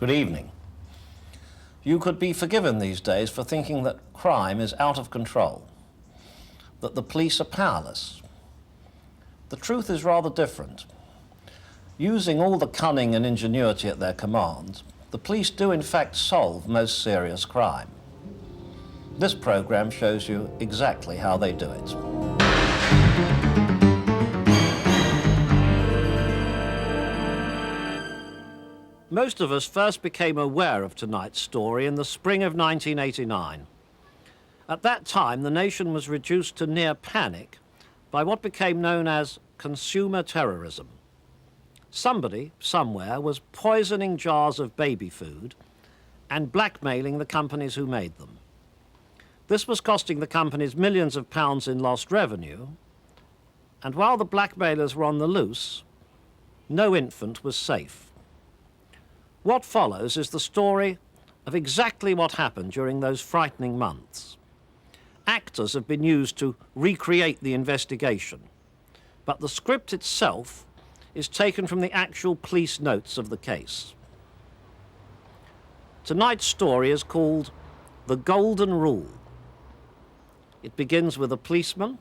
Good evening. You could be forgiven these days for thinking that crime is out of control, that the police are powerless. The truth is rather different. Using all the cunning and ingenuity at their command, the police do in fact solve most serious crime. This programme shows you exactly how they do it. Most of us first became aware of tonight's story in the spring of 1989. At that time, the nation was reduced to near panic by what became known as consumer terrorism. Somebody, somewhere, was poisoning jars of baby food and blackmailing the companies who made them. This was costing the companies millions of pounds in lost revenue, and while the blackmailers were on the loose, no infant was safe. What follows is the story of exactly what happened during those frightening months. Actors have been used to recreate the investigation, but the script itself is taken from the actual police notes of the case. Tonight's story is called The Golden Rule. It begins with a policeman,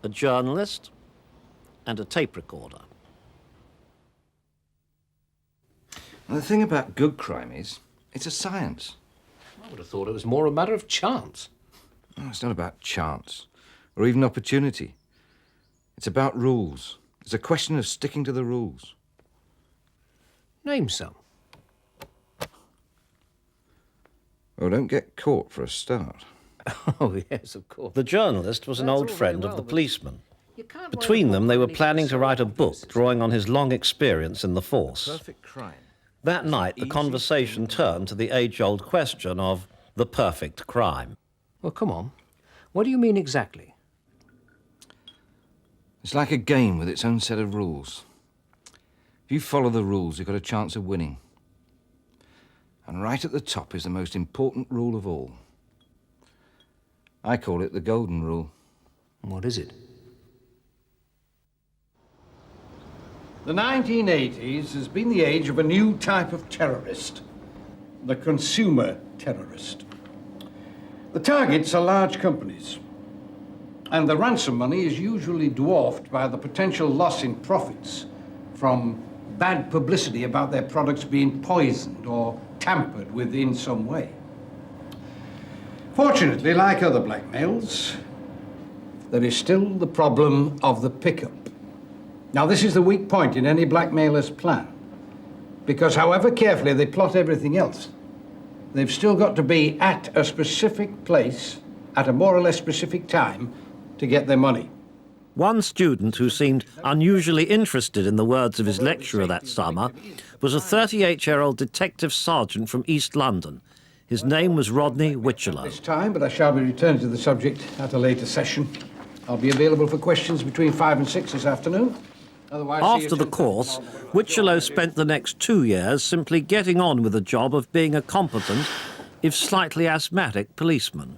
a journalist, and a tape recorder. And the thing about good crime is, it's a science. I would have thought it was more a matter of chance. No, it's not about chance, or even opportunity. It's about rules. It's a question of sticking to the rules. Name some. Well, don't get caught for a start. Oh, yes, of course. The journalist was an That's old all friend very of the well, policeman. You can't write Between a them, book they on were anything planning to so write a obvious. book drawing on his long experience in the force. Perfect crime. That night, the conversation turned to the age-old question of the perfect crime. Well, come on. What do you mean exactly? It's like a game with its own set of rules. If you follow the rules, you've got a chance of winning. And right at the top is the most important rule of all. I call it the golden rule. What is it? The 1980s has been the age of a new type of terrorist, the consumer terrorist. The targets are large companies, and the ransom money is usually dwarfed by the potential loss in profits from bad publicity about their products being poisoned or tampered with in some way. Fortunately, like other blackmails, there is still the problem of the pickup. Now, this is the weak point in any blackmailer's plan, because however carefully they plot everything else, they've still got to be at a specific place at a more or less specific time to get their money. One student who seemed unusually interested in the words of his lecturer that summer was a 38-year-old detective sergeant from East London. His name was Rodney Whichelow. This time, but I shall be returning to the subject at a later session. I'll be available for questions between 5 and 6 this afternoon. Otherwise, After the course, Whichelow spent the next 2 years simply getting on with the job of being a competent, if slightly asthmatic, policeman.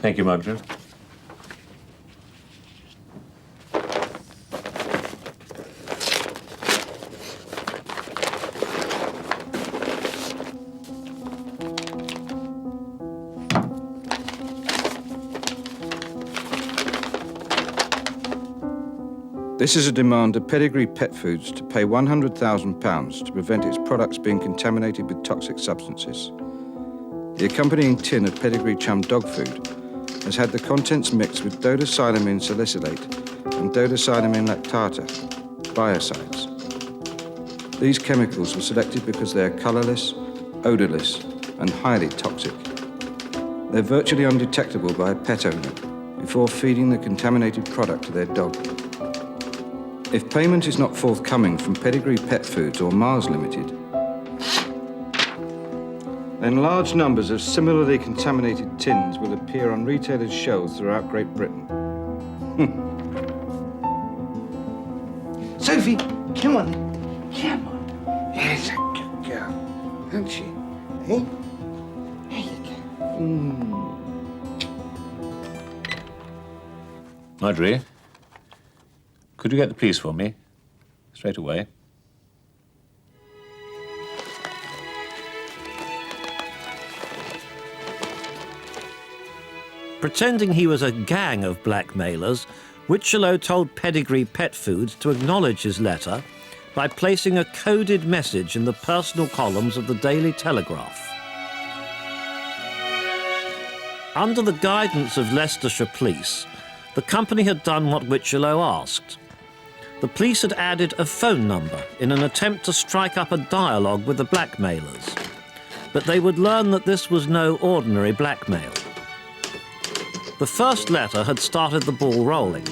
Thank you, Margaret. This is a demand of Pedigree Pet Foods to pay £100,000 to prevent its products being contaminated with toxic substances. The accompanying tin of Pedigree Chum dog food has had the contents mixed with dodecylamine salicylate and dodecylamine lactata, biocides. These chemicals were selected because they are colourless, odourless, and highly toxic. They're virtually undetectable by a pet owner before feeding the contaminated product to their dog. If payment is not forthcoming from Pedigree Pet Foods or Mars Limited, then large numbers of similarly contaminated tins will appear on retailers' shelves throughout Great Britain. Sophie, come on. Come on. Yes, a good girl. Ain't she? Eh? There you go. Marjorie, could you get the police for me? Straight away. Pretending he was a gang of blackmailers, Witchelow told Pedigree Pet Foods to acknowledge his letter by placing a coded message in the personal columns of the Daily Telegraph. Under the guidance of Leicestershire Police, the company had done what Witchelow asked. The police had added a phone number in an attempt to strike up a dialogue with the blackmailers, but they would learn that this was no ordinary blackmail. The first letter had started the ball rolling.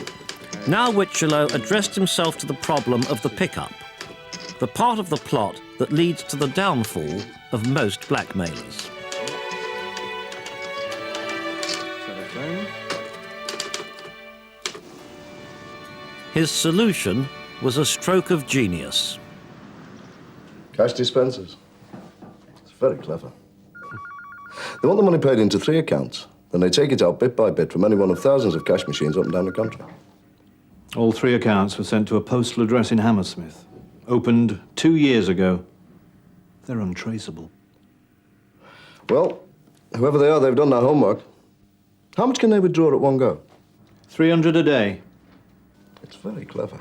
Now Witchelow addressed himself to the problem of the pickup, the part of the plot that leads to the downfall of most blackmailers. Telephone. His solution was a stroke of genius. Cash dispensers. It's very clever. They want the money paid into 3 accounts. Then they take it out bit by bit from any one of thousands of cash machines up and down the country. All 3 accounts were sent to a postal address in Hammersmith. Opened 2 years ago. They're untraceable. Well, whoever they are, they've done their homework. How much can they withdraw at one go? 300 a day. It's very clever.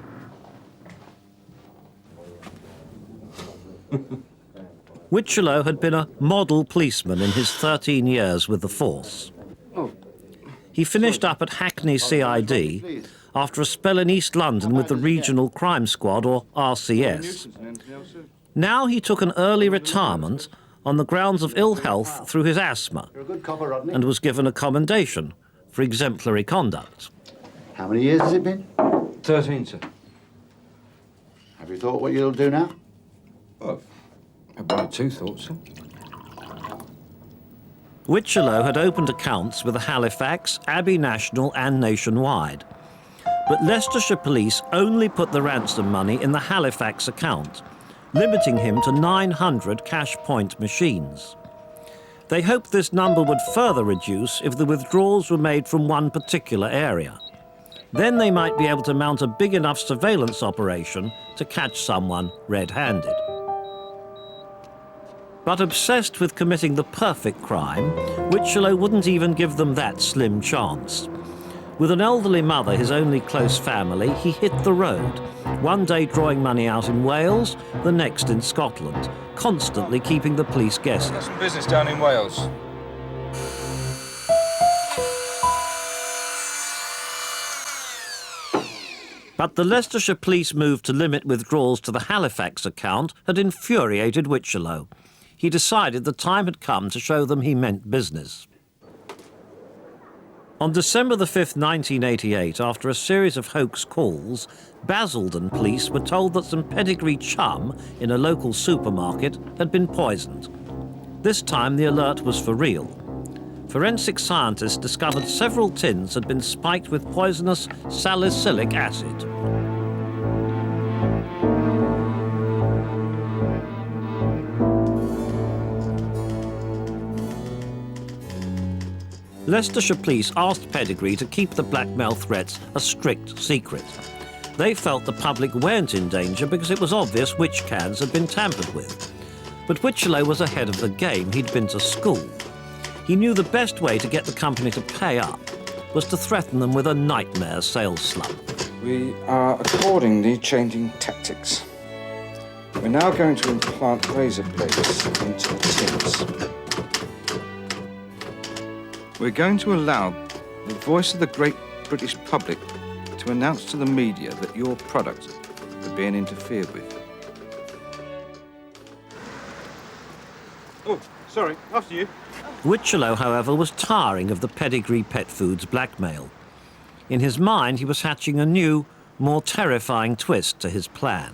Witchelow had been a model policeman in his 13 years with the force. He finished up at Hackney CID after a spell in East London with the Regional Crime Squad, or RCS. Now he took an early retirement on the grounds of ill health through his asthma and was given a commendation for exemplary conduct. How many years has it been? 13, sir. Have you thought what you'll do now? Oh, I've 1 or 2 thoughts, sir. Witchelow had opened accounts with the Halifax, Abbey National and Nationwide. But Leicestershire Police only put the ransom money in the Halifax account, limiting him to 900 cash point machines. They hoped this number would further reduce if the withdrawals were made from one particular area. Then they might be able to mount a big enough surveillance operation to catch someone red-handed. But obsessed with committing the perfect crime, Witchelow wouldn't even give them that slim chance. With an elderly mother, his only close family, he hit the road, one day drawing money out in Wales, the next in Scotland, constantly keeping the police guessing. Got some business down in Wales. But the Leicestershire Police move to limit withdrawals to the Halifax account had infuriated Witchelow. He decided the time had come to show them he meant business. On December the 5th, 1988, after a series of hoax calls, Basildon police were told that some pedigree chum in a local supermarket had been poisoned. This time the alert was for real. Forensic scientists discovered several tins had been spiked with poisonous salicylic acid. Leicestershire Police asked Pedigree to keep the blackmail threats a strict secret. They felt the public weren't in danger because it was obvious which cans had been tampered with. But Witchelow was ahead of the game. He'd been to school. He knew the best way to get the company to pay up was to threaten them with a nightmare sales slump. We are accordingly changing tactics. We're now going to implant razor blades into the tins. We're going to allow the voice of the great British public to announce to the media that your products are being interfered with. Oh, sorry, after you. Witchelow, however, was tiring of the Pedigree Pet Foods blackmail. In his mind, he was hatching a new, more terrifying twist to his plan.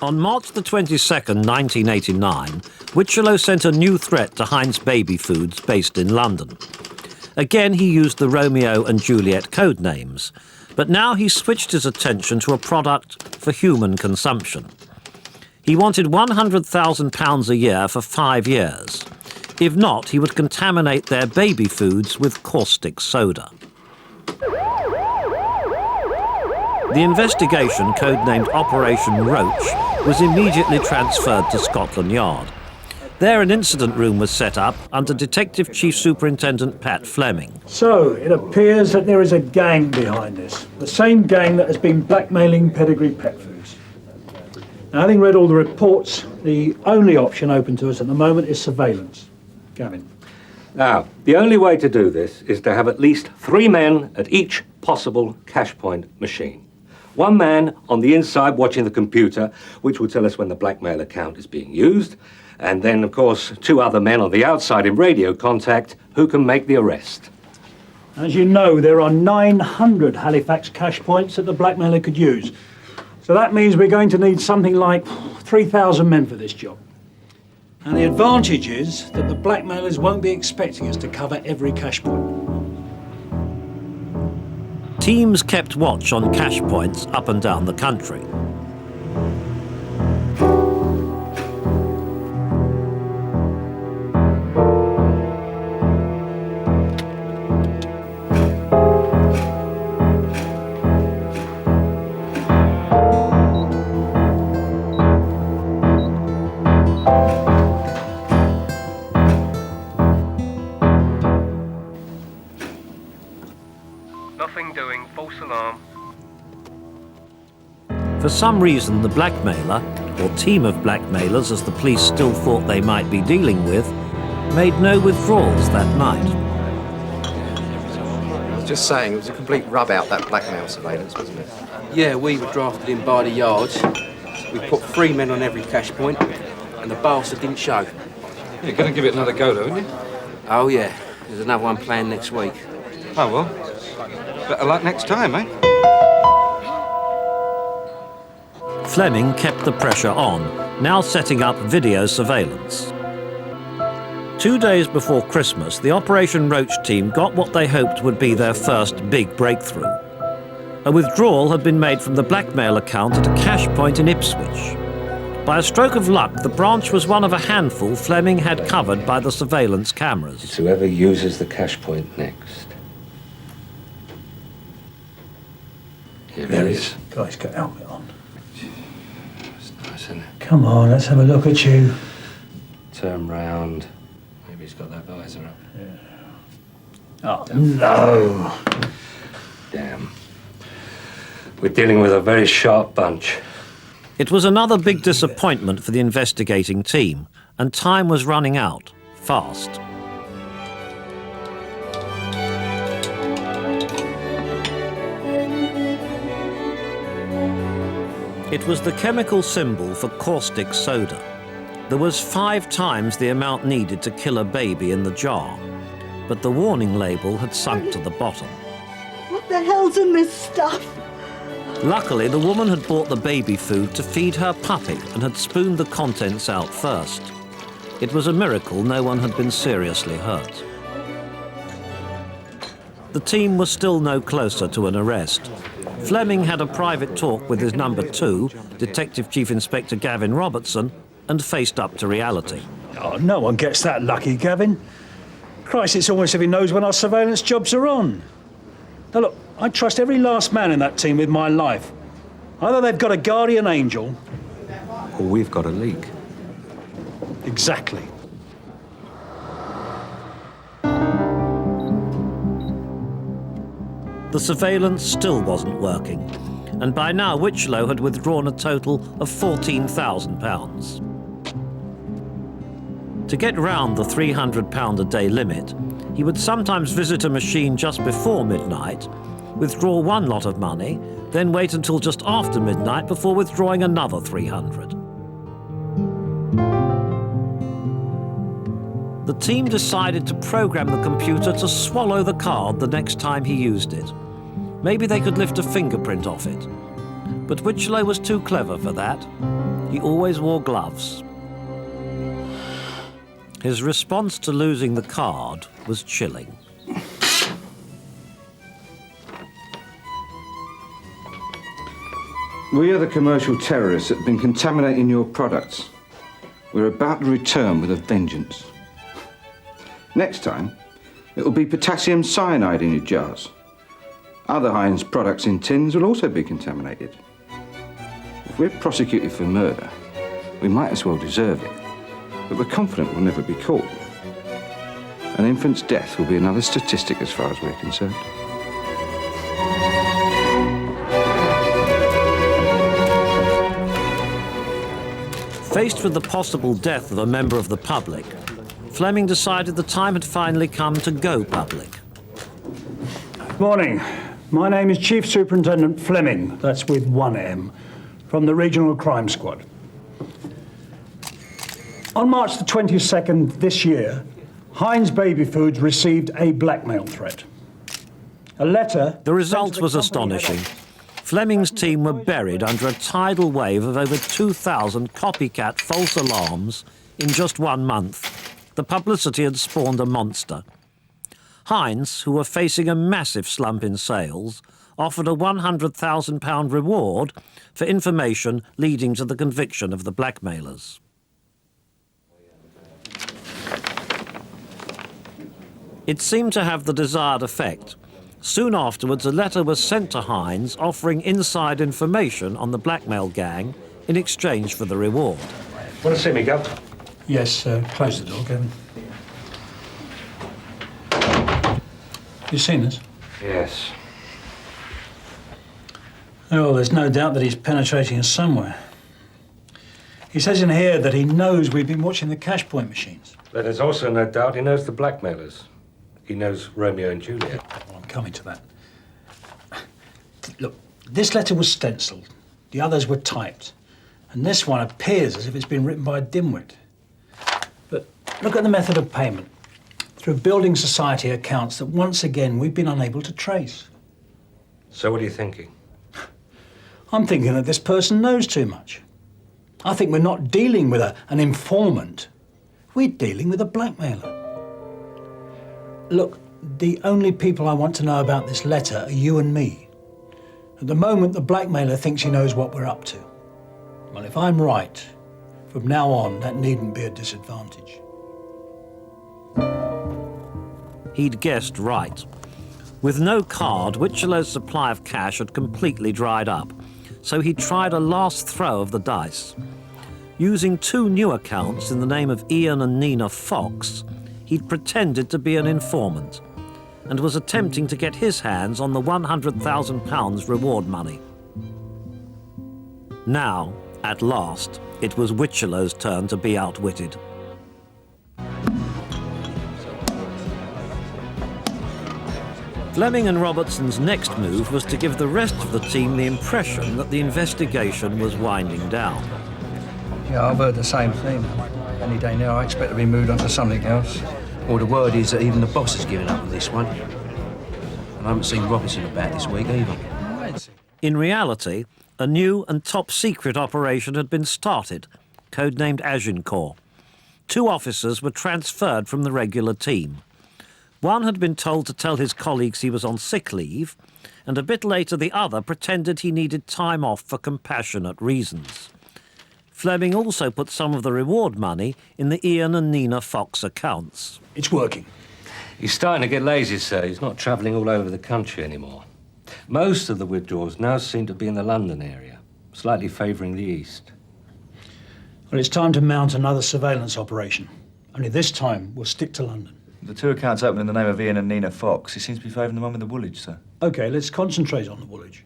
On March the 22nd, 1989, Witchelow sent a new threat to Heinz Baby Foods, based in London. Again, he used the Romeo and Juliet code names, but now he switched his attention to a product for human consumption. He wanted £100,000 a year for 5 years. If not, he would contaminate their baby foods with caustic soda. The investigation, codenamed Operation Roach, was immediately transferred to Scotland Yard. There an incident room was set up under Detective Chief Superintendent Pat Fleming. So, it appears that there is a gang behind this. The same gang that has been blackmailing Pedigree Pet Foods. Now, having read all the reports, the only option open to us at the moment is surveillance. Gavin. Now, the only way to do this is to have at least 3 men at each possible cash point machine. 1 man on the inside watching the computer, which will tell us when the blackmail account is being used, and then, of course, 2 other men on the outside in radio contact who can make the arrest. As you know, there are 900 Halifax cash points that the blackmailer could use. So that means we're going to need something like 3,000 men for this job. And the advantage is that the blackmailers won't be expecting us to cover every cash point. Teams kept watch on cash points up and down the country. Nothing doing, false alarm. For some reason, the blackmailer, or team of blackmailers as the police still thought they might be dealing with, made no withdrawals that night. Just saying, it was a complete rub out, that blackmail surveillance, wasn't it? Yeah, we were drafted in by the yards. We put 3 men on every cash point, and the bastard didn't show. You're going to give it another go, though, aren't you? Oh, yeah. There's another one planned next week. Oh, well. Better luck next time, eh? Fleming kept the pressure on, now setting up video surveillance. 2 days before Christmas, the Operation Roach team got what they hoped would be their first big breakthrough. A withdrawal had been made from the blackmail account at a cash point in Ipswich. By a stroke of luck, the branch was one of a handful Fleming had covered by the surveillance cameras. It's whoever uses the cash point next. Here There it he is. is. Guys, get helmet on. It's nice, isn't it? Come on, let's have a look at you. Turn round. Maybe he's got that visor up. Oh, no. Damn. We're dealing with a very sharp bunch. It was another big disappointment for the investigating team, and time was running out, fast. It was the chemical symbol for caustic soda. There was 5 times the amount needed to kill a baby in the jar, but the warning label had sunk to the bottom. What the hell's in this stuff? Luckily, the woman had bought the baby food to feed her puppy and had spooned the contents out first. It was a miracle no one had been seriously hurt. The team was still no closer to an arrest. Fleming had a private talk with his number 2, Detective Chief Inspector Gavin Robertson, and faced up to reality. Oh, no one gets that lucky, Gavin. Christ, it's almost as if he knows when our surveillance jobs are on. Now look, I trust every last man in that team with my life. Either they've got a guardian angel, Or we've got a leak. exactly. The surveillance still wasn't working, and by now Wichlow had withdrawn a total of £14,000. To get round the £300 a day limit, he would sometimes visit a machine just before midnight, withdraw one lot of money, then wait until just after midnight before withdrawing another 300. The team decided to program the computer to swallow the card the next time he used it. Maybe they could lift a fingerprint off it. But Wichlow was too clever for that. He always wore gloves. His response to losing the card was chilling. We are the commercial terrorists that have been contaminating your products. We're about to return with a vengeance. Next time, it will be potassium cyanide in your jars. Other Heinz products in tins will also be contaminated. If we're prosecuted for murder, we might as well deserve it. But we're confident we'll never be caught. An infant's death will be another statistic as far as we're concerned. Faced with the possible death of a member of the public, Fleming decided the time had finally come to go public. Morning. My name is Chief Superintendent Fleming, that's with one M, from the Regional Crime Squad. On March the 22nd this year, Heinz Baby Foods received a blackmail threat. A letter... The result was astonishing. Fleming's team were buried under a tidal wave of over 2,000 copycat false alarms in just 1 month. The publicity had spawned a monster. Heinz, who were facing a massive slump in sales, offered a £100,000 reward for information leading to the conviction of the blackmailers. It seemed to have the desired effect. Soon afterwards, a letter was sent to Heinz offering inside information on the blackmail gang in exchange for the reward. Want to see me, Gov? Yes, close the door, Kevin. You seen this? Yes. Oh, there's no doubt that he's penetrating us somewhere. He says in here that he knows we've been watching the cash point machines. But there's also no doubt he knows the blackmailers. He knows Romeo and Juliet. Well, I'm coming to that. Look, this letter was stenciled. The others were typed. And this one appears as if it's been written by a dimwit. But look at the method of payment. Through building society accounts that once again we've been unable to trace. So what are you thinking? I'm thinking that this person knows too much. I think we're not dealing with an informant. We're dealing with a blackmailer. Look, the only people I want to know about this letter are you and me. At the moment, the blackmailer thinks he knows what we're up to. Well, if I'm right, from now on, that needn't be a disadvantage. He'd guessed right. With no card, Witchelow's supply of cash had completely dried up, so he tried a last throw of the dice. Using 2 new accounts in the name of Ian and Nina Fox, he'd pretended to be an informant and was attempting to get his hands on the £100,000 reward money. Now, at last, it was Witchelow's turn to be outwitted. Fleming and Robertson's next move was to give the rest of the team the impression that the investigation was winding down. Yeah, I've heard the same thing. Any day now, I expect to be moved on to something else. Or the word is that even the boss has given up on this one. And I haven't seen Robertson about this week either. In reality, a new and top-secret operation had been started, codenamed Agincourt. 2 officers were transferred from the regular team. One had been told to tell his colleagues he was on sick leave, and a bit later the other pretended he needed time off for compassionate reasons. Fleming also put some of the reward money in the Ian and Nina Fox accounts. It's working. He's starting to get lazy, sir. He's not travelling all over the country anymore. Most of the withdrawals now seem to be in the London area, slightly favouring the east. Well, it's time to mount another surveillance operation. Only this time, we'll stick to London. The 2 accounts open in the name of Ian and Nina Fox. He seems to be favouring the one with the Woolwich, sir. OK, let's concentrate on the Woolwich.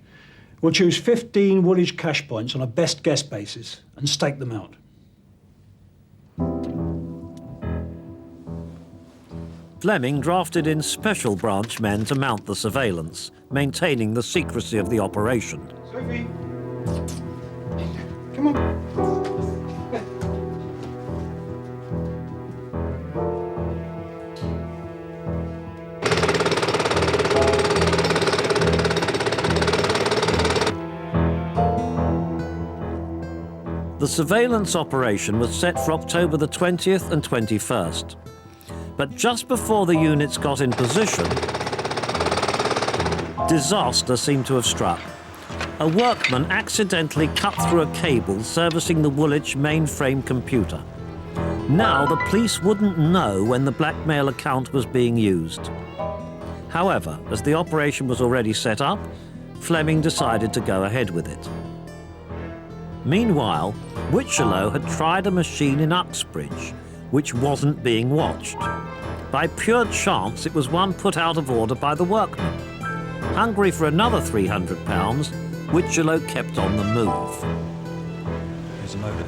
We'll choose 15 Woolwich cash points on a best guess basis and stake them out. Fleming drafted in special branch men to mount the surveillance, maintaining the secrecy of the operation. Sophie! Come on. The surveillance operation was set for October the 20th and 21st. But just before the units got in position, disaster seemed to have struck. A workman accidentally cut through a cable servicing the Woolwich mainframe computer. Now the police wouldn't know when the blackmail account was being used. However, as the operation was already set up, Fleming decided to go ahead with it. Meanwhile, Witcherlow had tried a machine in Uxbridge, which wasn't being watched. By pure chance, it was one put out of order by the workman. Hungry for another £300, Witcherlow kept on the move. Here's a motor.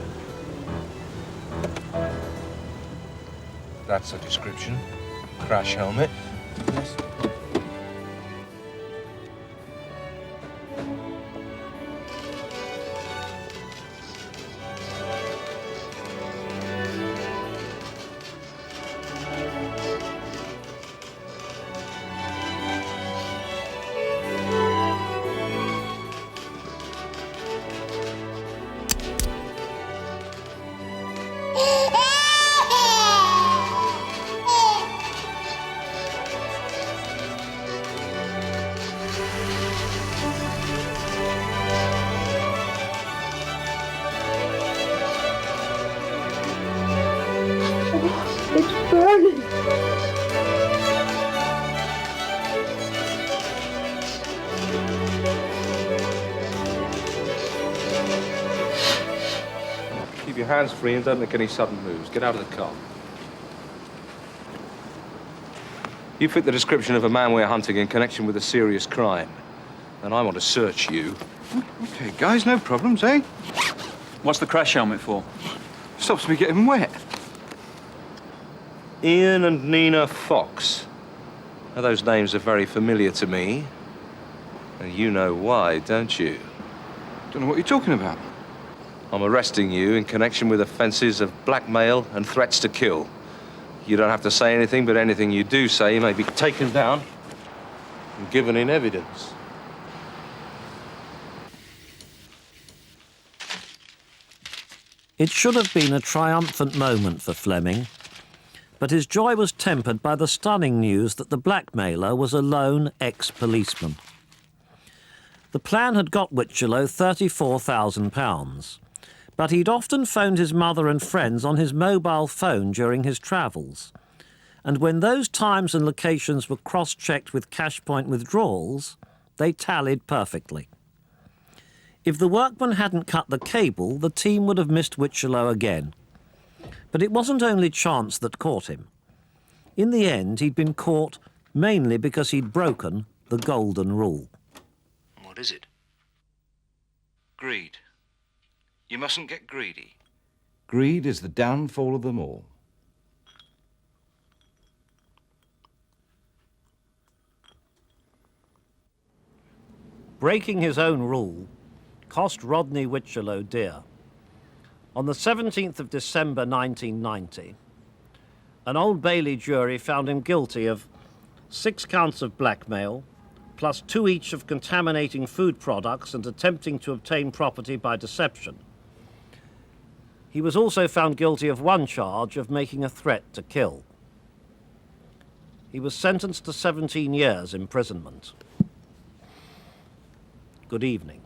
That's a description. Crash helmet. Yes. It's burning. Keep your hands free and don't make any sudden moves. Get out of the car. You fit the description of a man we're hunting in connection with a serious crime. And I want to search you. Okay, guys, no problems, eh? What's the crash helmet for? Stops me getting wet. Ian and Nina Fox. Now, those names are very familiar to me. And you know why, don't you? Don't know what you're talking about. I'm arresting you in connection with offences of blackmail and threats to kill. You don't have to say anything, but anything you do say may be taken down and given in evidence. It should have been a triumphant moment for Fleming, but his joy was tempered by the stunning news that the blackmailer was a lone ex-policeman. The plan had got Witcherlow £34,000, but he'd often phoned his mother and friends on his mobile phone during his travels, and when those times and locations were cross-checked with cash point withdrawals, they tallied perfectly. If the workman hadn't cut the cable, the team would have missed Witcherlow again. But it wasn't only chance that caught him. In the end, he'd been caught mainly because he'd broken the golden rule. What is it? Greed. You mustn't get greedy. Greed is the downfall of them all. Breaking his own rule cost Rodney Witcherlow dear. On the 17th of December 1990, an Old Bailey jury found him guilty of 6 counts of blackmail, plus 2 each of contaminating food products and attempting to obtain property by deception. He was also found guilty of 1 charge of making a threat to kill. He was sentenced to 17 years imprisonment. Good evening.